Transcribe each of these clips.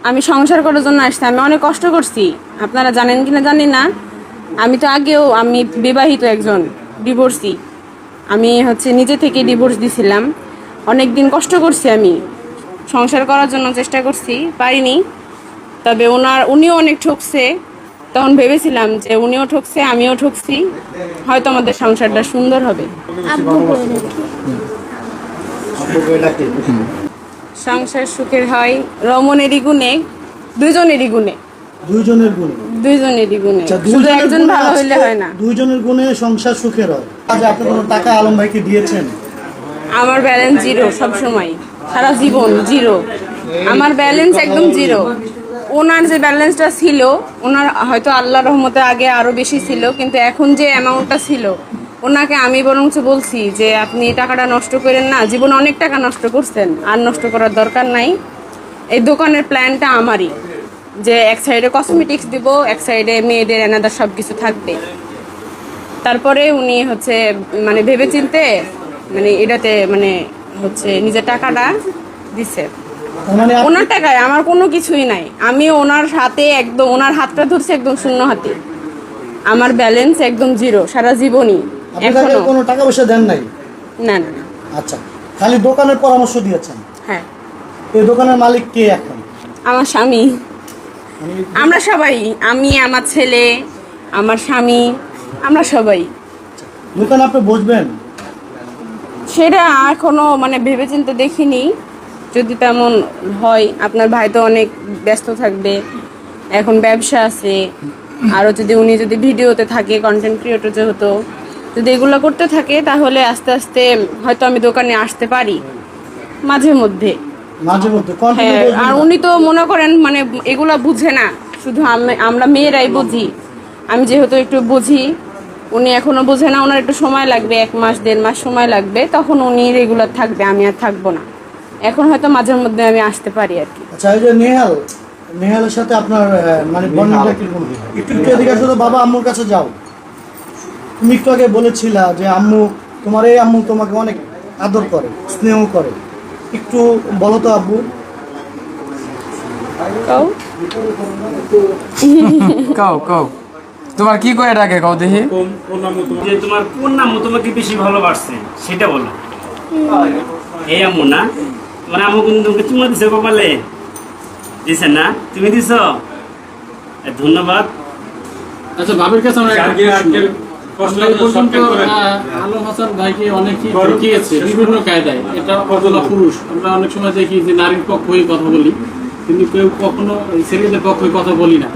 আমি সংসার করার জন্য আসছি। আমি অনেক কষ্ট করছি, আপনারা জানেন কিনা জানি না। আমি তো আগেও আমি বিবাহিত একজন ডিভোর্সি। আমি নিজে থেকে ডিভোর্স দিছিলাম। অনেক দিন কষ্ট করছি, আমি সংসার করার জন্য চেষ্টা করছি, পারিনি। তবে উনিও অনেক ঠকছে। তখন ভেবেছিলাম যে উনিও ঠকছে, আমিও ঠকছি, হয়তো আমাদের সংসারটা সুন্দর হবে। সংসার সুখের হয় রমণেরই গুণে, দুইজনেরই গুণে। দুইজনেরই গুণে, শুধু একজন ভালো হইলে হয় না। দুইজনের গুণে সংসার সুখের হয়। আজ আপনি কোনো টাকা আলম ভাইকে দিয়েছেন? আমার ব্যালেন্স জিরো, সব সময়, সারা জীবন জিরো। আমার ব্যালেন্স একদম জিরো। ওনার যে ব্যালেন্সটা ছিল, ওনার হয়তো আল্লাহর রহমতে আগে আরো বেশি ছিল, কিন্তু এখন যে অ্যামাউন্টটা ছিল, ওনাকে আমি বরঞ্চ বলছি যে আপনি টাকাটা নষ্ট করেন না, জীবনে অনেক টাকা নষ্ট করছেন, আর নষ্ট করার দরকার নাই। এই দোকানের প্ল্যানটা আমারই, যে এক সাইডে কসমেটিক্স দিব, এক সাইডে মেয়েদের এনাদার সব কিছু থাকবে। তারপরে উনি মানে ভেবেচিন্তে এটাতে নিজের টাকাটা দিছে। ওনার টাকায় আমার কোনো কিছুই নাই। আমি ওনার হাতে একদম, ওনার হাতটা ধরছি একদম শূন্য হাতে। আমার ব্যালেন্স একদম জিরো সারা জীবনই। এখনো কোনো টাকা পয়সা দেন নাই? না না। আচ্ছা, খালি দোকানের পরামর্শ দিয়েছেন? হ্যাঁ। এই দোকানের মালিক কে এখন? আমার স্বামী। আমরা সবাই, আমি, আমার ছেলে, আমার স্বামী, আমরা সবাই। দোকান আপনি বসবেন? সেটা এখনো ভেবেচিন্তে দেখিনি। যদি তেমন হয়, আপনার ভাই তো অনেক ব্যস্ত থাকবে, এখন ব্যবসা আছে, আরও যদি উনি ভিডিওতে থাকে, কন্টেন্ট ক্রিয়েটর যেহেতু, যদি এগুলো করতে থাকে, তাহলে আস্তে আস্তে হয়তো আমি দোকানে আসতে পারি মাঝে মধ্যে। হ্যাঁ, আর উনি তো মনে করেন এগুলা বুঝে না, শুধু আমরা মেয়েরাই বুঝি। আমি যেহেতু একটু বুঝি, উনি এখনো বুঝে না। ওনার একটু সময় লাগবে, 1 মাস 1.5 মাস সময় লাগবে, তখন উনি রেগুলার থাকবে, আমি আর থাকবো না। এখন হয়তো মাঝে মধ্যে আমি আসতে পারি আর কি। আচ্ছা, এই যে নেহালের সাথে আপনার বন্ধনটা কিরকম? একটু এদিকে আসো তো, বাবা আম্মুর কাছে যাও। তুমি একটু আগে বলেছিলা যে আম্মু, তোমার এই আম্মু তোমাকে অনেক আদর করে, স্নেহ করে, একটু বলো তো আব্বু। কাও তোমার কি করে ডাকে, কাও দেখি। তোমার কোন আম্মু তোমাকে বেশি ভালোবাসছে সেটা বলো। এই আম্মু না? তোমার আম্মু কিন্তু তোমাকে চুমা দিছে কপালে, দিছে না? তুমি দিছ? ধন্যবাদ। আচ্ছা, বাবার কাছে আলম হাসান ভাইকে অনেকেই ঠকিয়েছে বিভিন্ন কায়দায়। এটা কতটা পুরুষ, আমরা অনেক সময় দেখি যে নারীর পক্ষ হয়ে কথা বলি, কিন্তু কেউ কখনো ছেলেদের পক্ষ হয়ে কথা বলি না।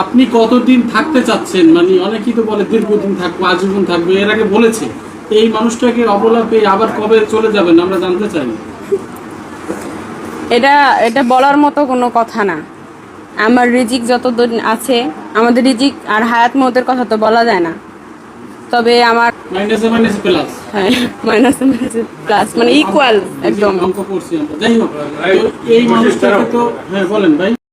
আপনি কতদিন থাকতে চাচ্ছেন? অনেকেই তো বলে দীর্ঘদিন থাকবো, আজীবন থাকবো, এর আগে বলেছে। এই মানুষটাকে অবলা পেয়ে আবার কবে চলে যাবেন আমরা জানতে চাই। এটা বলার মতো কোনো কথা না। আমার রিজিক যতদিন আছে, আমাদের রিজিক আর হায়াত মতের কথা তো বলা যায় না। তবে আমার মাইনাসে প্লাস, হ্যাঁ, মাইনাসে প্লাস ইকুয়াল একদম। অঙ্ক করছি আমরা। যাই হোক, এই মানুষটাকে তো, হ্যাঁ বলেন ভাই।